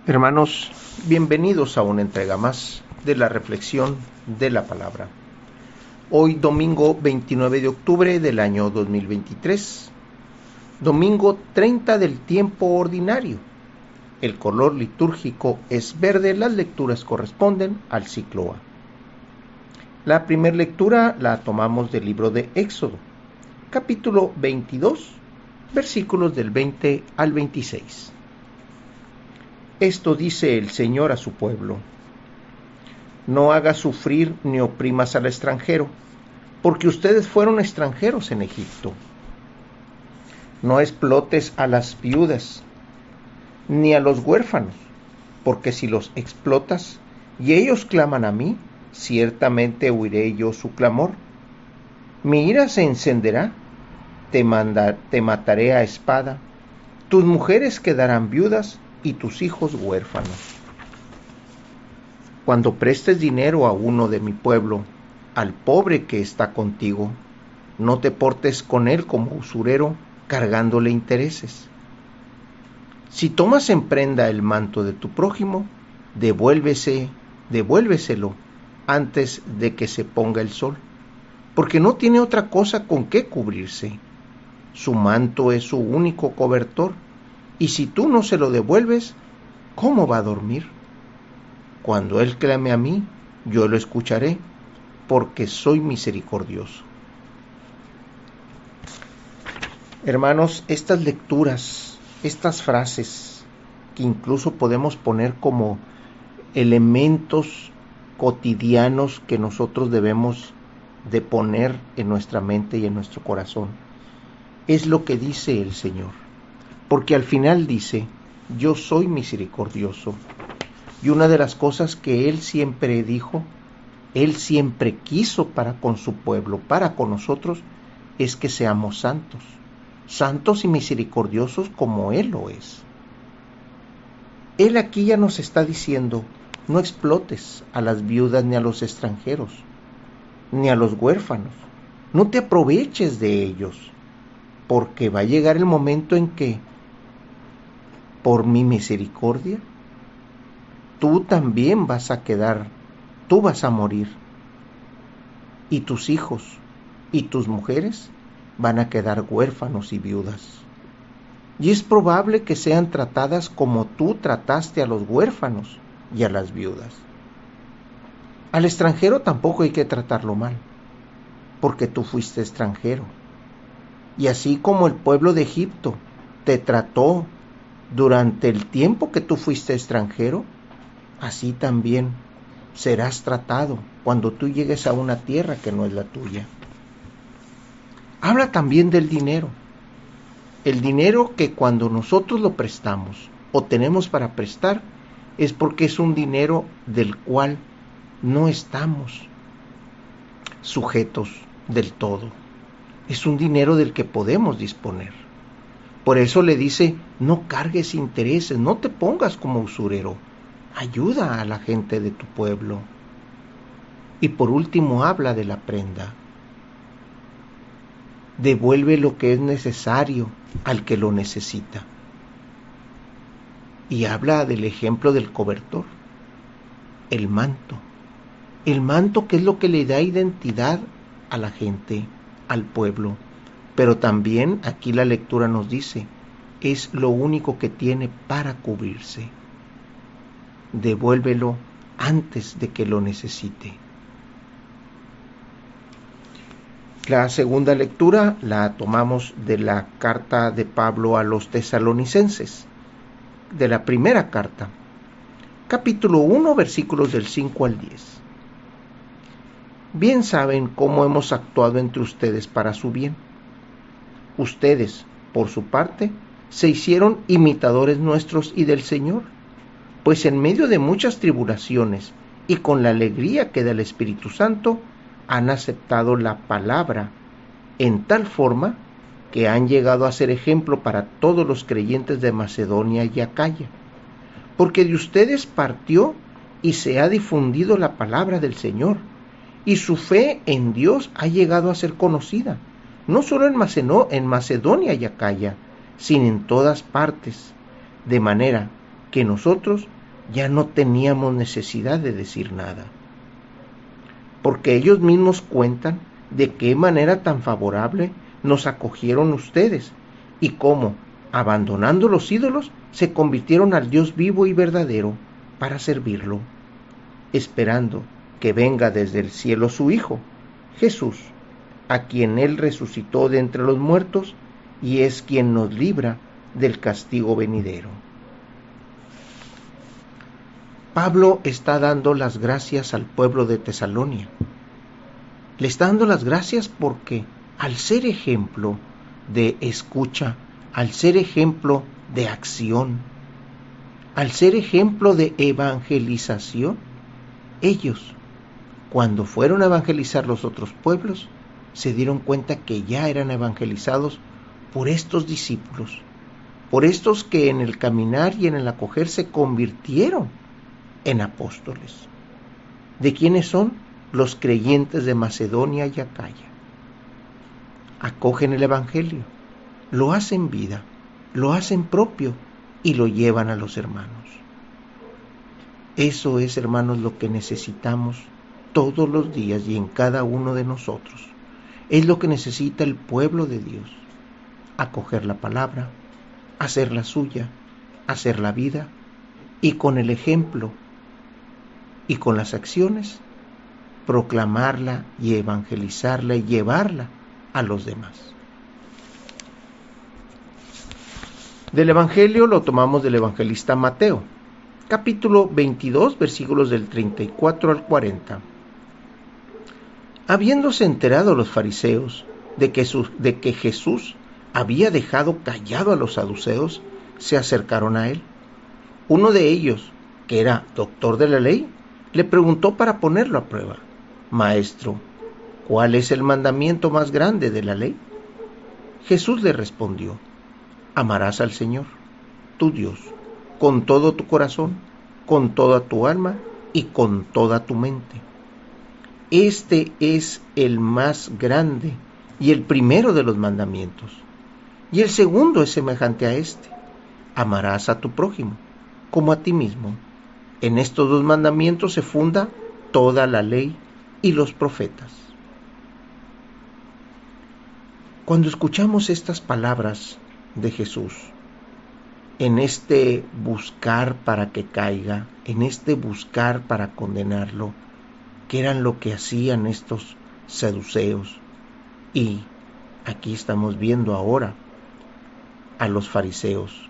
Hermanos, bienvenidos a una entrega más de la reflexión de la palabra. Hoy domingo 29 de octubre del año 2023, domingo 30 del tiempo ordinario. El color litúrgico es verde, las lecturas corresponden al ciclo A. La primera lectura la tomamos del libro de Éxodo, capítulo 22, versículos del 20 al 26. Esto dice el Señor a su pueblo: no hagas sufrir ni oprimas al extranjero, porque ustedes fueron extranjeros en Egipto. No explotes a las viudas, ni a los huérfanos, porque si los explotas y ellos claman a mí, ciertamente oiré yo su clamor. Mi ira se encenderá, te mataré a espada, tus mujeres quedarán viudas y tus hijos huérfanos. Cuando prestes dinero a uno de mi pueblo, al pobre que está contigo, no te portes con él como usurero, cargándole intereses. Si tomas en prenda el manto de tu prójimo, devuélveselo antes de que se ponga el sol, porque no tiene otra cosa con qué cubrirse. Su manto es su único cobertor, y si tú no se lo devuelves, ¿cómo va a dormir? Cuando él clame a mí, yo lo escucharé, porque soy misericordioso. Hermanos, estas lecturas, estas frases, que incluso podemos poner como elementos cotidianos que nosotros debemos de poner en nuestra mente y en nuestro corazón, es lo que dice el Señor. Porque al final dice: yo soy misericordioso. Y una de las cosas que Él siempre dijo, Él siempre quiso para con su pueblo, para con nosotros, es que seamos santos. Santos y misericordiosos como Él lo es. Él aquí ya nos está diciendo: no explotes a las viudas ni a los extranjeros, ni a los huérfanos. No te aproveches de ellos, porque va a llegar el momento en que, por mi misericordia, tú también vas a quedar, tú vas a morir, y tus hijos y tus mujeres van a quedar huérfanos y viudas. Y es probable que sean tratadas como tú trataste a los huérfanos y a las viudas. Al extranjero tampoco hay que tratarlo mal, porque tú fuiste extranjero. Y así como el pueblo de Egipto te trató durante el tiempo que tú fuiste extranjero, así también serás tratado cuando tú llegues a una tierra que no es la tuya. Habla también del dinero. El dinero que cuando nosotros lo prestamos o tenemos para prestar es porque es un dinero del cual no estamos sujetos del todo. Es un dinero del que podemos disponer. Por eso le dice: no cargues intereses, no te pongas como usurero. Ayuda a la gente de tu pueblo. Y por último habla de la prenda. Devuelve lo que es necesario al que lo necesita. Y habla del ejemplo del cobertor, el manto. El manto, que es lo que le da identidad a la gente, al pueblo. Pero también aquí la lectura nos dice: es lo único que tiene para cubrirse. Devuélvelo antes de que lo necesite. La segunda lectura la tomamos de la carta de Pablo a los tesalonicenses, de la primera carta, capítulo 1, versículos del 5 al 10. Bien saben cómo hemos actuado entre ustedes para su bien. Ustedes, por su parte, se hicieron imitadores nuestros y del Señor, pues en medio de muchas tribulaciones y con la alegría que da el Espíritu Santo, han aceptado la palabra en tal forma que han llegado a ser ejemplo para todos los creyentes de Macedonia y Acaya. Porque de ustedes partió y se ha difundido la palabra del Señor, y su fe en Dios ha llegado a ser conocida, no solo en Macedonia y Acaya, sino en todas partes, de manera que nosotros ya no teníamos necesidad de decir nada, porque ellos mismos cuentan de qué manera tan favorable nos acogieron ustedes y cómo, abandonando los ídolos, se convirtieron al Dios vivo y verdadero para servirlo, esperando que venga desde el cielo su Hijo, Jesús, a quien Él resucitó de entre los muertos y es quien nos libra del castigo venidero. Pablo está dando las gracias al pueblo de Tesalonia. Le está dando las gracias porque al ser ejemplo de escucha, al ser ejemplo de acción, al ser ejemplo de evangelización, ellos, cuando fueron a evangelizar los otros pueblos, se dieron cuenta que ya eran evangelizados por estos discípulos, por estos que en el caminar y en el acoger se convirtieron en apóstoles. ¿De quiénes son? Los creyentes de Macedonia y Acaya. Acogen el evangelio, lo hacen vida, lo hacen propio y lo llevan a los hermanos. Eso es, hermanos, lo que necesitamos todos los días y en cada uno de nosotros. Es lo que necesita el pueblo de Dios. Acoger la palabra, hacerla suya, hacerla vida y con el ejemplo y con las acciones proclamarla y evangelizarla y llevarla a los demás. Del Evangelio lo tomamos del evangelista Mateo, capítulo 22, versículos del 34 al 40. Habiéndose enterado los fariseos de que Jesús había dejado callado a los saduceos, se acercaron a él. Uno de ellos, que era doctor de la ley, le preguntó para ponerlo a prueba: Maestro, ¿cuál es el mandamiento más grande de la ley? Jesús le respondió: Amarás al Señor, tu Dios, con todo tu corazón, con toda tu alma y con toda tu mente. Este es el más grande y el primero de los mandamientos. Y el segundo es semejante a este: amarás a tu prójimo como a ti mismo. En estos dos mandamientos se funda toda la ley y los profetas. Cuando escuchamos estas palabras de Jesús, en este buscar para que caiga, en este buscar para condenarlo, que eran lo que hacían estos saduceos, y aquí estamos viendo ahora a los fariseos,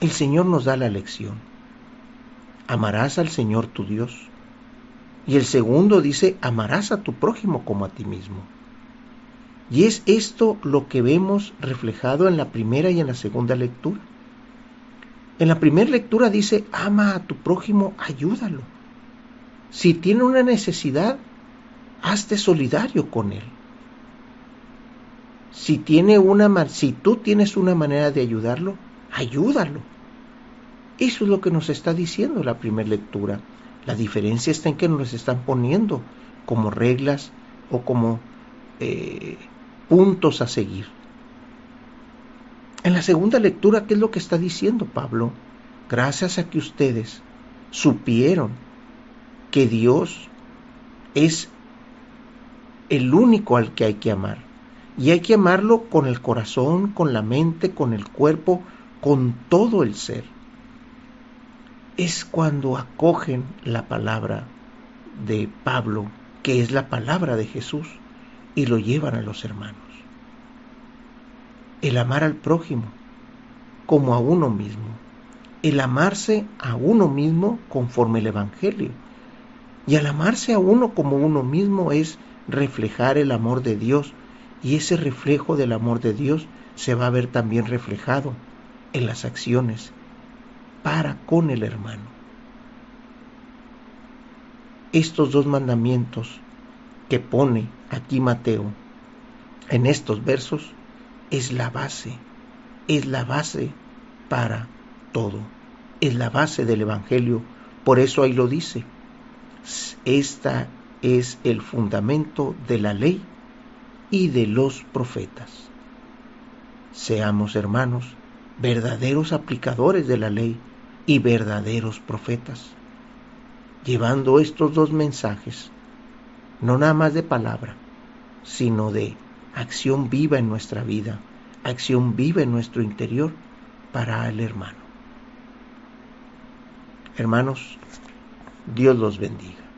el Señor nos da la lección: amarás al Señor tu Dios. Y el segundo dice: amarás a tu prójimo como a ti mismo. Y es esto lo que vemos reflejado en la primera y en la segunda lectura. En la primera lectura dice: ama a tu prójimo, ayúdalo. Si tiene una necesidad, hazte solidario con él. Si tú tienes una manera de ayudarlo, ayúdalo. Eso es lo que nos está diciendo la primera lectura. La diferencia está en que nos están poniendo como reglas o como puntos a seguir. En la segunda lectura, ¿qué es lo que está diciendo Pablo? Gracias a que ustedes supieron que Dios es el único al que hay que amar. Y hay que amarlo con el corazón, con la mente, con el cuerpo, con todo el ser. Es cuando acogen la palabra de Pablo, que es la palabra de Jesús, y lo llevan a los hermanos. El amar al prójimo como a uno mismo. El amarse a uno mismo conforme el Evangelio. Y al amarse a uno como uno mismo es reflejar el amor de Dios. Y ese reflejo del amor de Dios se va a ver también reflejado en las acciones para con el hermano. Estos dos mandamientos que pone aquí Mateo en estos versos es la base para todo, es la base del Evangelio. Por eso ahí lo dice: esta es el fundamento de la ley y de los profetas. Seamos, hermanos, verdaderos aplicadores de la ley, y verdaderos profetas, llevando estos dos mensajes, no nada más de palabra, sino de acción viva en nuestra vida, acción viva en nuestro interior para el hermano. Hermanos, Dios los bendiga.